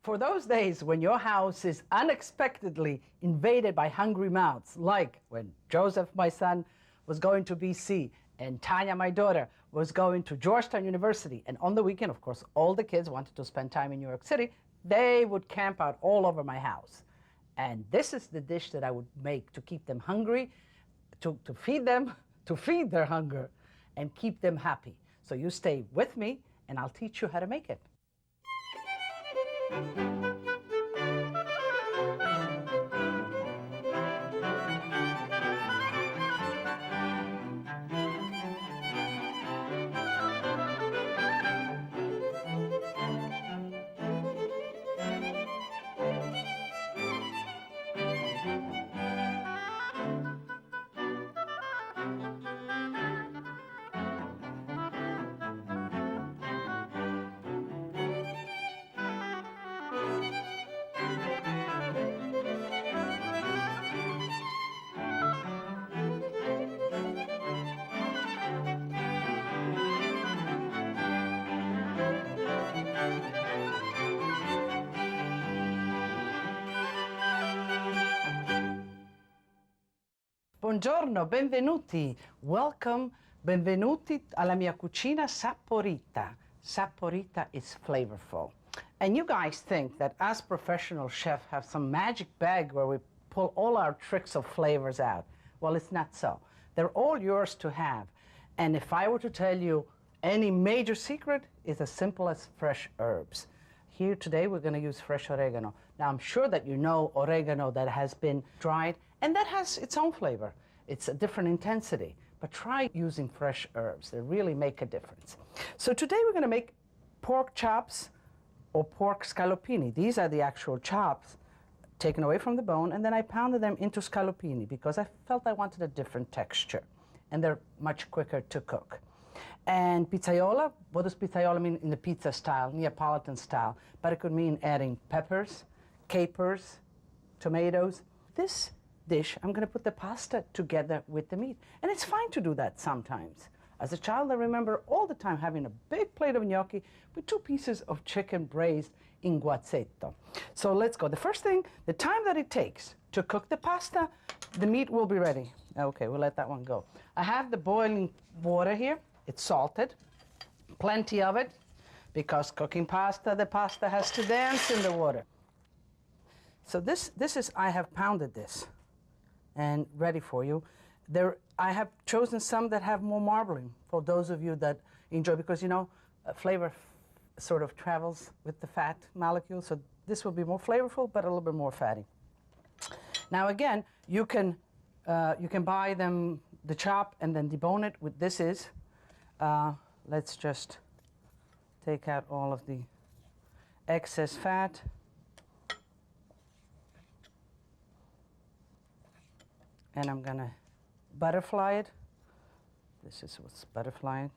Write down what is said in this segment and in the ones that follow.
For those days when your house is unexpectedly invaded by hungry mouths, like when Joseph, my son, was going to BC, and Tanya, my daughter, was going to Georgetown University, and on the weekend, of course, all the kids wanted to spend time in New York City, they would camp out all over my house. And this is the dish that I would make to keep them hungry, to feed them, to feed their hunger, and keep them happy. So you stay with me, and I'll teach you how to make it. Buongiorno, benvenuti. Welcome, benvenuti alla mia cucina saporita. Saporita is flavorful. And you guys think that us professional chefs have some magic bag where we pull all our tricks of flavors out. Well, it's not so. They're all yours to have. And if I were to tell you any major secret, it's as simple as fresh herbs. Here today we're going to use fresh oregano. Now I'm sure that you know oregano that has been dried, and that has its own flavor. It's a different intensity, but try using fresh herbs. They really make a difference. So today we're going to make pork chops or pork scallopini. These are the actual chops taken away from the bone, and then I pounded them into scallopini because I felt I wanted a different texture, and they're much quicker to cook. And pizzaiola, what does pizzaiola mean in the pizza style, Neapolitan style? But it could mean adding peppers, capers, tomatoes. This dish, I'm going to put the pasta together with the meat. And it's fine to do that sometimes. As a child, I remember all the time having a big plate of gnocchi with 2 pieces of chicken braised in guazzetto. So let's go. The first thing, the time that it takes to cook the pasta, the meat will be ready. Okay, we'll let that one go. I have the boiling water here. It's salted, plenty of it, because cooking pasta, the pasta has to dance in the water. So this is, I have pounded this and ready for you. I have chosen some that have more marbling for those of you that enjoy, because you know, flavor sort of travels with the fat molecule, so this will be more flavorful, but a little bit more fatty. Now again, you can buy them, the chop, and then debone it with this is. Let's just take out all of the excess fat. And I'm gonna butterfly it. This is what's butterflying.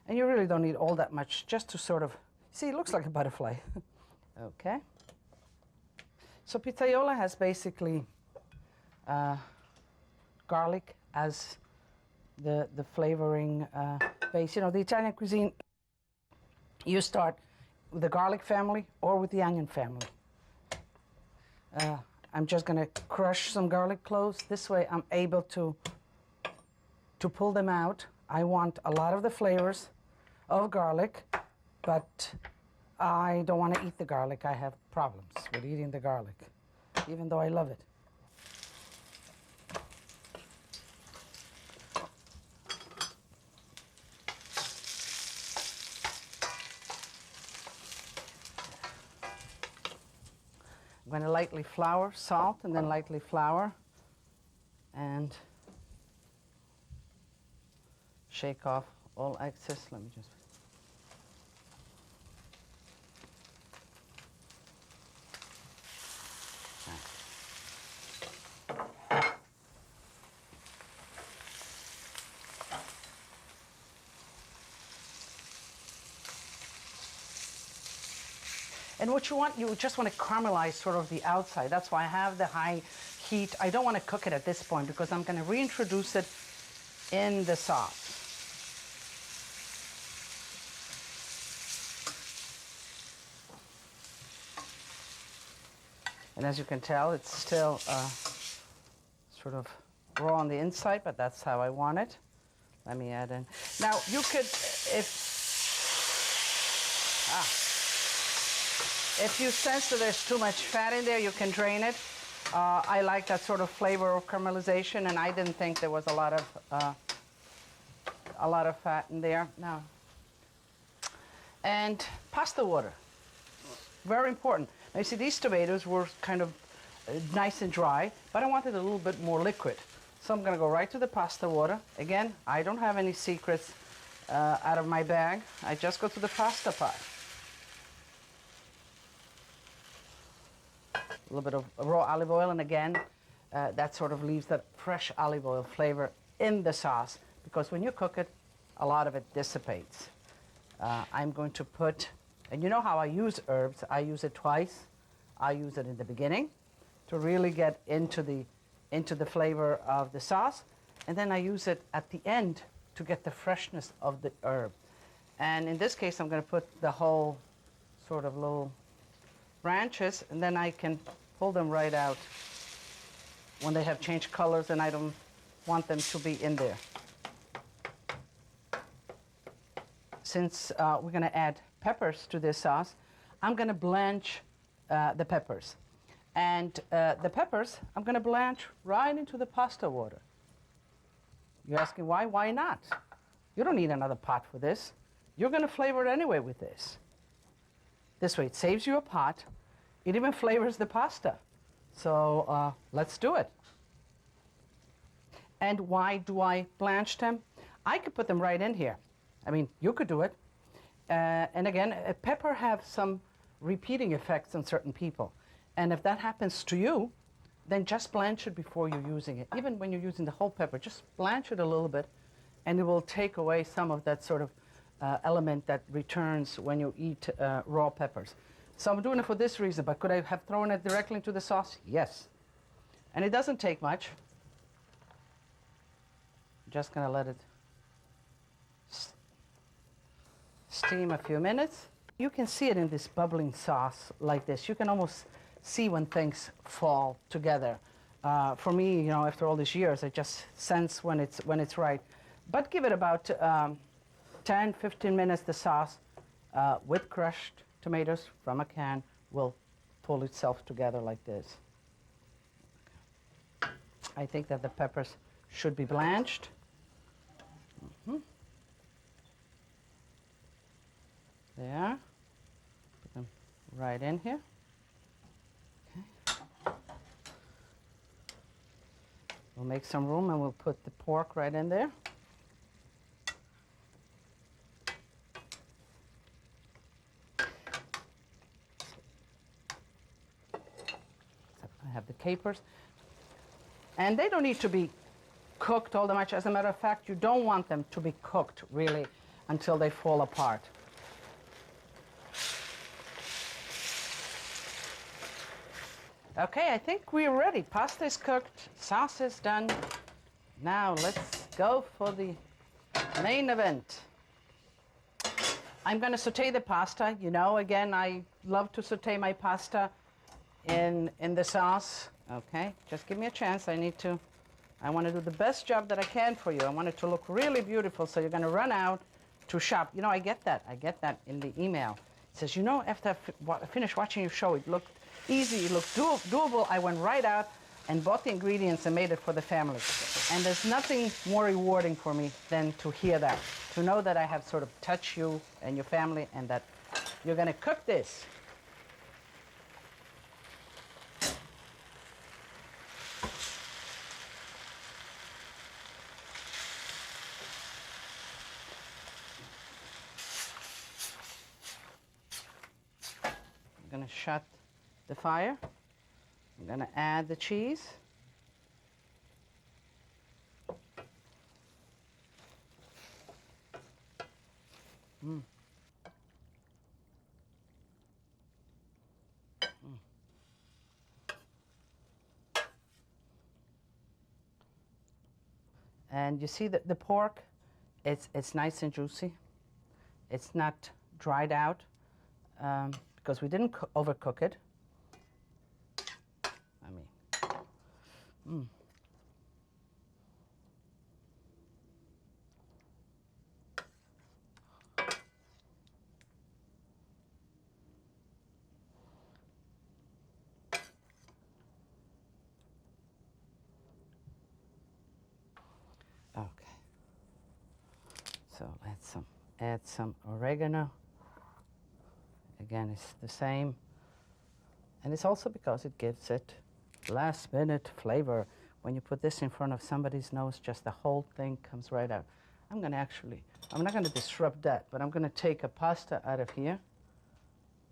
And you really don't need all that much, just to sort of, see, it looks like a butterfly. Okay. So pizzaiola has basically garlic as the flavoring base. You know, the Italian cuisine, you start with the garlic family or with the onion family. I'm just going to crush some garlic cloves. This way I'm able to pull them out. I want a lot of the flavors of garlic, but I don't want to eat the garlic. I have problems with eating the garlic, even though I love it. I'm going to lightly flour, salt, and then lightly flour, and shake off all excess. Let me just. And what you want, you just want to caramelize sort of the outside. That's why I have the high heat. I don't want to cook it at this point because I'm going to reintroduce it in the sauce. And as you can tell, it's still sort of raw on the inside, but that's how I want it. Let me add in. Now you could, if you sense that there's too much fat in there, you can drain it. I like that sort of flavor of caramelization, and I didn't think there was a lot of fat in there. No. And pasta water, very important. Now you see these tomatoes were kind of nice and dry, but I wanted a little bit more liquid. So I'm going to go right to the pasta water. Again, I don't have any secrets out of my bag. I just go to the pasta pot. A little bit of raw olive oil, and again, that sort of leaves that fresh olive oil flavor in the sauce, because when you cook it, a lot of it dissipates. I'm going to put, and you know how I use herbs, I use it twice. I use it in the beginning to really get into the flavor of the sauce, and then I use it at the end to get the freshness of the herb. And in this case, I'm going to put the whole sort of little branches, and then I can pull them right out when they have changed colors, and I don't want them to be in there. Since we're going to add peppers to this sauce, I'm going to blanch the peppers. And the peppers, I'm going to blanch right into the pasta water. You're asking why? Why not? You don't need another pot for this. You're going to flavor it anyway with this. This way, it saves you a pot. It even flavors the pasta. So let's do it. And why do I blanch them? I could put them right in here. I mean, you could do it. And again, pepper have some repeating effects on certain people. And if that happens to you, then just blanch it before you're using it. Even when you're using the whole pepper, just blanch it a little bit, and it will take away some of that sort of element that returns when you eat raw peppers. So I'm doing it for this reason, but could I have thrown it directly into the sauce? Yes. And it doesn't take much. Just gonna let it steam a few minutes. You can see it in this bubbling sauce like this. You can almost see when things fall together. For me, you know, after all these years, I just sense when it's right. But give it about 10, 15 minutes. The sauce with crushed tomatoes from a can will pull itself together like this. I think that the peppers should be blanched. There. Put them right in here. Okay. We'll make some room and we'll put the pork right in there. I have the capers. And they don't need to be cooked all that much. As a matter of fact, you don't want them to be cooked really until they fall apart. Okay, I think we're ready. Pasta is cooked, sauce is done. Now let's go for the main event. I'm going to saute the pasta. You know, again, I love to saute my pasta in the sauce. Okay, just give me a chance. I want to do the best job that I can for you. I want it to look really beautiful, so you're going to run out to shop. You know, I get that in the email. It says, you know, after I finished watching your show, it looked easy, it looked doable. I went right out and bought the ingredients and made it for the family. And there's nothing more rewarding for me than to hear that, to know that I have sort of touched you and your family and that you're going to cook this. I'm going to shut the fire. I'm going to add the cheese. And you see that the pork, it's nice and juicy. It's not dried out because we didn't overcook it. I mean, Okay. So let's add some oregano. Again, it's the same. And it's also because it gives it last minute flavor. When you put this in front of somebody's nose, just the whole thing comes right out. I'm not gonna disrupt that, but I'm gonna take a pasta out of here.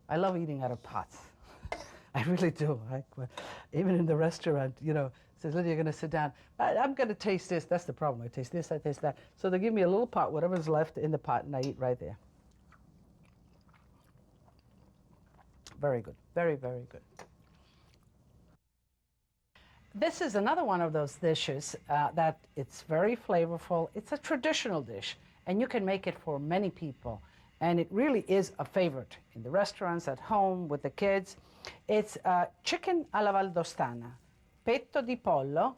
I love eating out of pots. I really do. Even in the restaurant, you know, says, Lydia, you're gonna sit down. I'm gonna taste this. That's the problem. I taste this, I taste that. So they give me a little pot, whatever's left in the pot, and I eat right there. Very good, very, very good. This is another one of those dishes that it's very flavorful. It's a traditional dish, and you can make it for many people. And it really is a favorite in the restaurants, at home, with the kids. It's chicken alla Valdostana. Petto di pollo.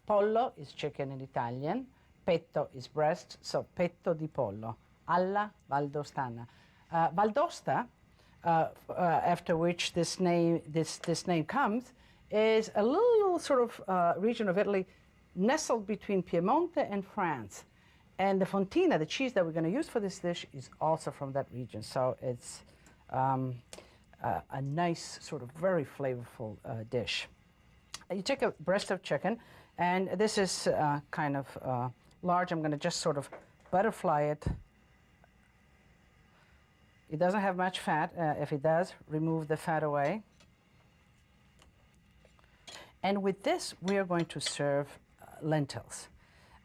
Pollo is chicken in Italian. Petto is breast, so petto di pollo. Alla Valdostana. Valdosta, after which this name comes, is a little sort of region of Italy nestled between Piemonte and France. And the fontina, the cheese that we're going to use for this dish, is also from that region. So it's a nice, sort of very flavorful dish. You take a breast of chicken, and this is kind of large. I'm going to just sort of butterfly it. It doesn't have much fat. If it does, remove the fat away. And with this, we are going to serve lentils.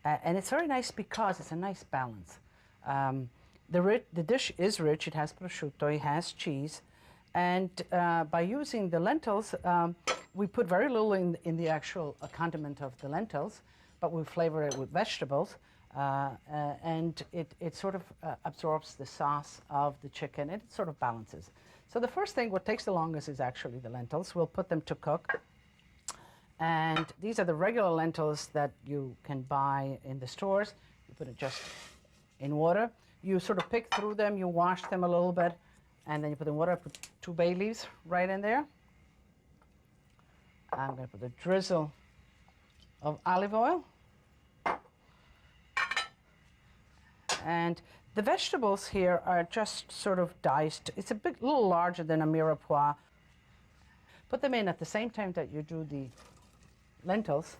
And it's very nice because it's a nice balance. The dish is rich. It has prosciutto, it has cheese. And by using the lentils, we put very little in the actual condiment of the lentils, but we flavor it with vegetables. And it sort of absorbs the sauce of the chicken. It sort of balances. So the first thing, what takes the longest, is actually the lentils. We'll put them to cook. And these are the regular lentils that you can buy in the stores. You put it just in water. You sort of pick through them, you wash them a little bit, and then you put them in water. Put 2 bay leaves right in there. I'm going to put a drizzle of olive oil. And the vegetables here are just sort of diced. It's a little larger than a mirepoix. Put them in at the same time that you do the lentils,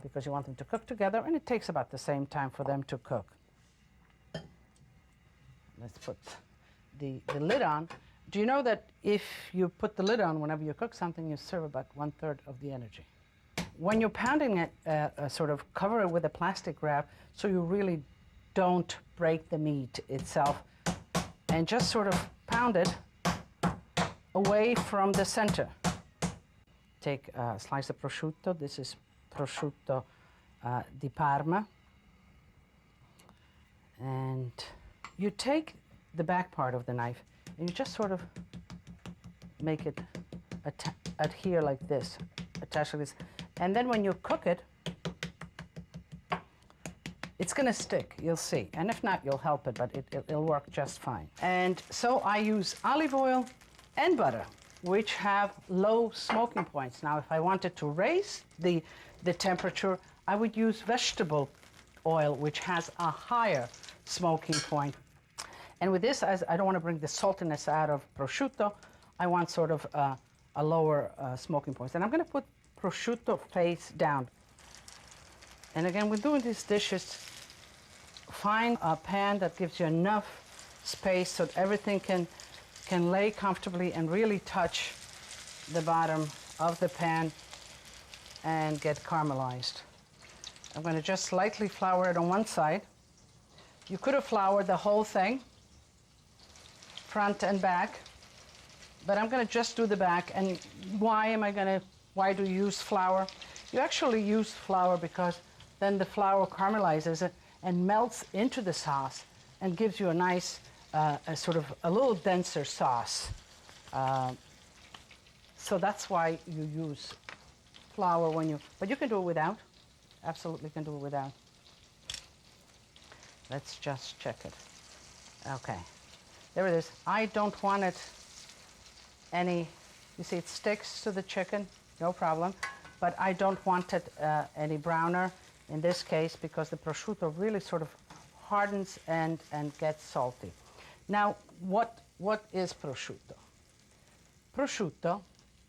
because you want them to cook together, and it takes about the same time for them to cook. Let's put the lid on. Do you know that if you put the lid on whenever you cook something, you serve about 1/3 of the energy? When you're pounding it, sort of cover it with a plastic wrap so you really don't break the meat itself, and just sort of pound it away from the center. Take a slice of prosciutto. This is prosciutto di Parma. And you take the back part of the knife and you just sort of make it adhere like this, attach like this. And then when you cook it, it's going to stick, you'll see. And if not, you'll help it, but it'll work just fine. And so I use olive oil and butter, which have low smoking points. Now, if I wanted to raise the temperature, I would use vegetable oil, which has a higher smoking point. And with this, as I don't want to bring the saltiness out of prosciutto, I want sort of a lower smoking point. And I'm going to put prosciutto face down. And again, when doing these dishes, find a pan that gives you enough space so that everything can lay comfortably and really touch the bottom of the pan and get caramelized. I'm going to just slightly flour it on one side. You could have floured the whole thing, front and back, but I'm going to just do the back. And why do you use flour? You actually use flour because then the flour caramelizes it and melts into the sauce and gives you a nice, a sort of a little denser sauce. So that's why you use flour when you, but you can do it without. Absolutely can do it without. Let's just check it. Okay, there it is. I don't want it any, you see it sticks to the chicken, no problem, but I don't want it any browner in this case because the prosciutto really sort of hardens and gets salty. Now, what is prosciutto? Prosciutto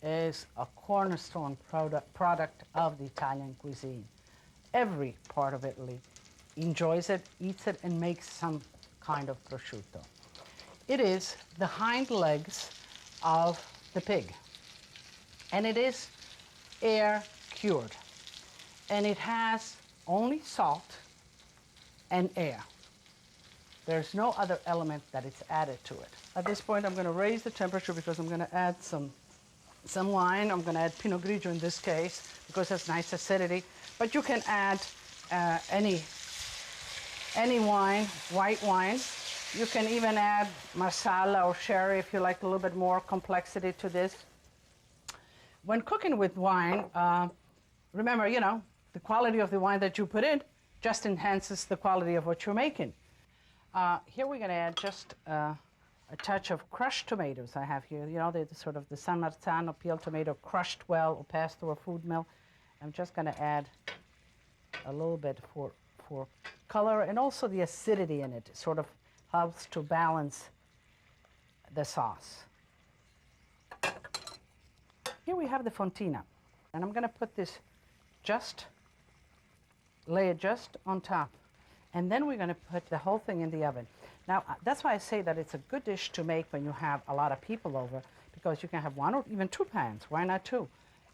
is a cornerstone product of the Italian cuisine. Every part of Italy enjoys it, eats it, and makes some kind of prosciutto. It is the hind legs of the pig, and it is air cured, and it has only salt and air. There's no other element that is added to it. At this point, I'm going to raise the temperature because I'm going to add some wine. I'm going to add Pinot Grigio in this case because it's nice acidity. But you can add any wine, white wine. You can even add Marsala or sherry if you like a little bit more complexity to this. When cooking with wine, remember, you know, the quality of the wine that you put in just enhances the quality of what you're making. Here we're going to add just a touch of crushed tomatoes I have here. You know, they're sort of the San Marzano peeled tomato, crushed well or passed through a food mill. I'm just going to add a little bit for color and also the acidity in it. It sort of helps to balance the sauce. Here we have the fontina, and I'm going to put this lay it just on top. And then we're going to put the whole thing in the oven. Now, that's why I say that it's a good dish to make when you have a lot of people over, because you can have one or even two pans. Why not two?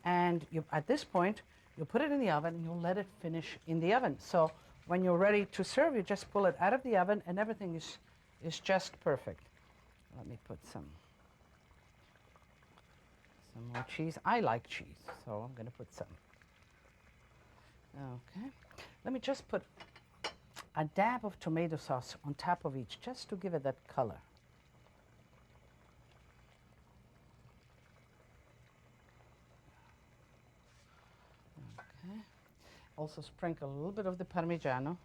And at this point, you put it in the oven and you'll let it finish in the oven. So when you're ready to serve, you just pull it out of the oven and everything is just perfect. Let me put some more cheese. I like cheese, so I'm going to put some. Okay. Let me just put a dab of tomato sauce on top of each, just to give it that color. Okay. Also sprinkle a little bit of the Parmigiano.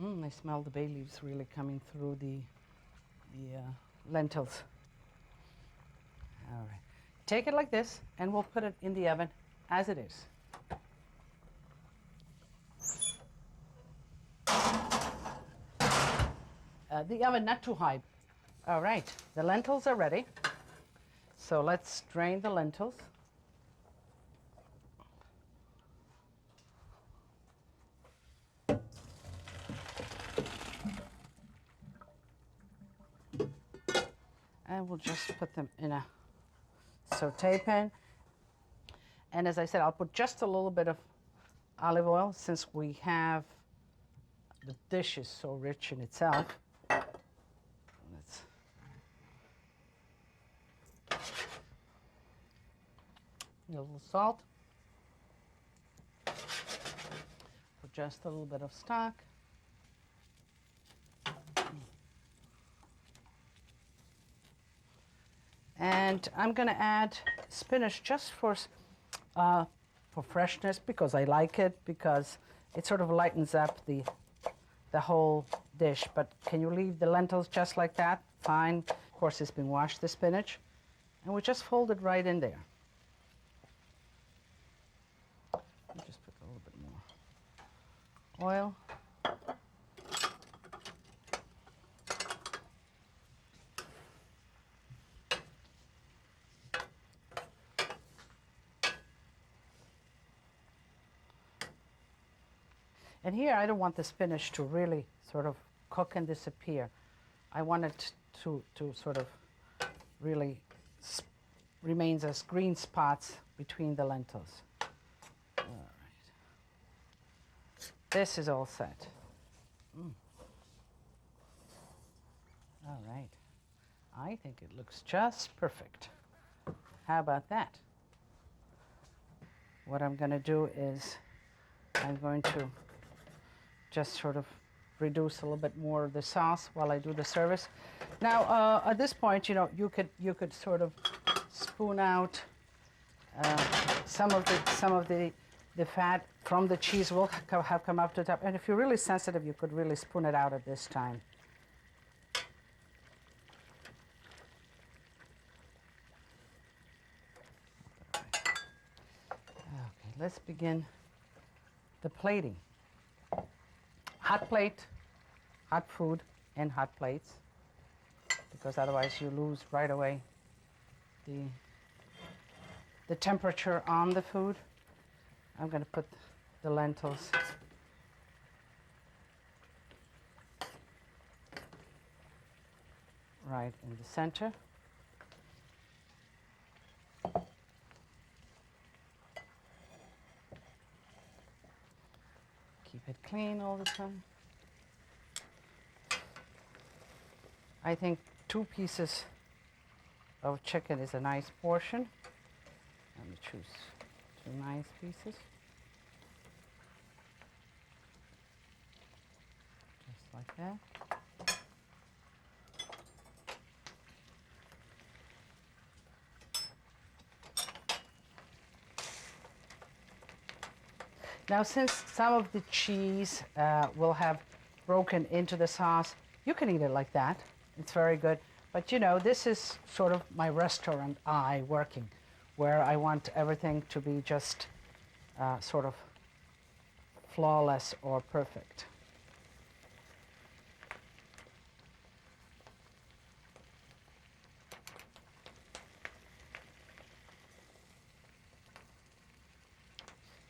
I smell the bay leaves really coming through the lentils. All right. Take it like this, and we'll put it in the oven as it is. The oven not too high. All right, the lentils are ready. So let's drain the lentils. And we'll just put them in a saute pan. And as I said, I'll put just a little bit of olive oil since the dish is so rich in itself. A little salt. Put just a little bit of stock. And I'm going to add spinach just for freshness, because I like it, because it sort of lightens up the whole dish. But can you leave the lentils just like that? Fine. Of course, it's been washed, the spinach. And we just fold it right in there. Just put a little bit more oil. And here, I don't want the spinach to really sort of cook and disappear. I want it to sort of really remains as green spots between the lentils. All right. This is all set. All right. I think it looks just perfect. How about that? what I'm going to do is I'm going to just sort of reduce a little bit more of the sauce while I do the service. Now, at this point, you know, you could sort of spoon out some of the fat from the cheese will have come up to the top. And if you're really sensitive, you could really spoon it out at this time. Okay, let's begin the plating. Hot plate, hot food, and hot plates, because otherwise you lose right away the temperature on the food. I'm going to put the lentils right in the center. Keep it clean all the time. I think 2 pieces of chicken is a nice portion. Let me choose 2 nice pieces. Just like that. Now, since some of the cheese will have broken into the sauce, you can eat it like that. It's very good. But you know, this is sort of my restaurant eye working, where I want everything to be just sort of flawless or perfect.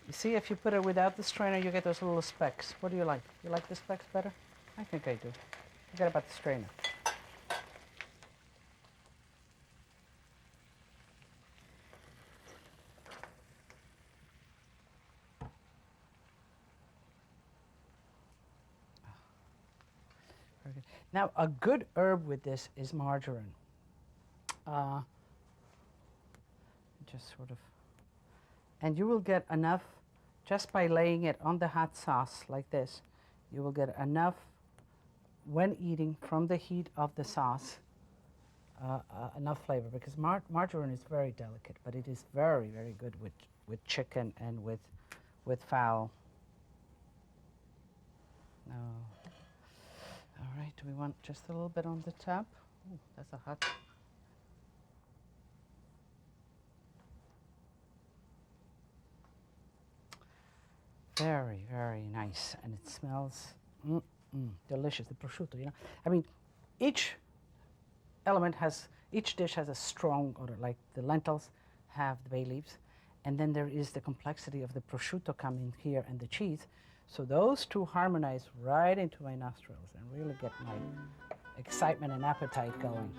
You see, if you put it without the strainer, you get those little specks. What do you like? You like the specks better? I think I do. Forget about the strainer. Now, a good herb with this is margarine. Just sort of, and you will get enough, just by laying it on the hot sauce like this, you will get enough when eating from the heat of the sauce, enough flavor, because margarine is very delicate, but it is very, very good with chicken and with fowl. No. All right, do we want just a little bit on the top? Ooh, that's a hot. Very, very nice, and it smells delicious. The prosciutto, you know. I mean, each dish has a strong odor, like the lentils have the bay leaves, and then there is the complexity of the prosciutto coming here and the cheese. So those two harmonize right into my nostrils and really get my excitement and appetite going.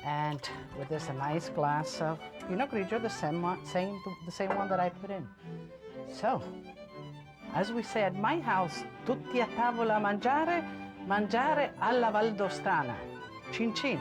And with this, a nice glass of Pinot Grigio, the same one that I put in. So, as we say at my house, tutti a tavola a mangiare, mangiare alla Valdostana. Cin cin.